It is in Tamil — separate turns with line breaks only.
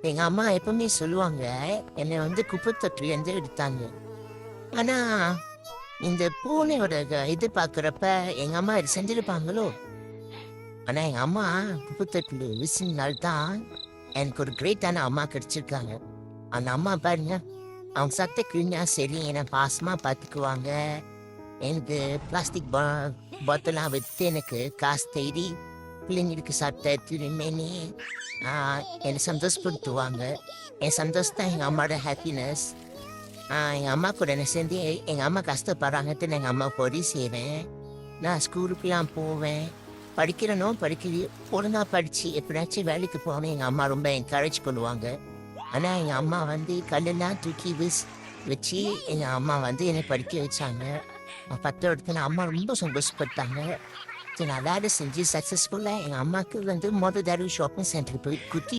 எங்க அம்மா எப்பவுமே சொல்லுவாங்க, என்னை வந்து குப்பை தொட்டிலேருந்து எடுத்தாங்க. ஆனா, இந்த பூனையோட இது பார்க்குறப்ப எங்க அம்மா இது செஞ்சிருப்பாங்களோ? ஆனா எங்க அம்மா குப்பை தொட்டில வீசினனால தான் எனக்கு ஒரு கிரேட்டான அம்மா கிடைச்சிருக்காங்க. அந்த அம்மா பாருங்க, அவங்க சத்த கிழிஞ்சா சரி என்னை பாசமா பார்த்துக்குவாங்க. எனக்கு பிளாஸ்டிக் பாட்டிலாம் வித்து எனக்கு காசு தேடி பிள்ளைங்களுக்கு சட்டை, துணிமணி என்னை சந்தோஷப்படுத்துவாங்க. என் சந்தோஷம் தான் எங்கள் அம்மாவோட ஹாப்பினஸ். எங்கள் அம்மா கூட என்ன சேர்ந்து எங்கள் அம்மா கஷ்டப்படுறாங்கன்னு எங்கள் அம்மா உதவி செய்வேன். நான் ஸ்கூலுக்குலாம் போவேன். படிக்கிறனோ படிக்கலையோ ஒழுங்கா படித்து எப்படியாச்சும் வேலைக்கு போகணும் எங்கள் அம்மா ரொம்ப என்கரேஜ் பண்ணுவாங்க. ஆனால் எங்கள் அம்மா வந்து கல்லெல்லாம் தூக்கி வச்சு எங்கள் அம்மா வந்து என்னை படிக்க வச்சாங்க. 10 இடத்துல அம்மா ரொம்ப சந்தோஷப்பட்டாங்க. சரி நான் வேலை செஞ்சு சக்ஸஸ்ஃபுல்லாக எங்கள் அம்மாவுக்கு வந்து மொதல் தடவை ஷாப்பிங் சென்டருக்கு போய் குத்தி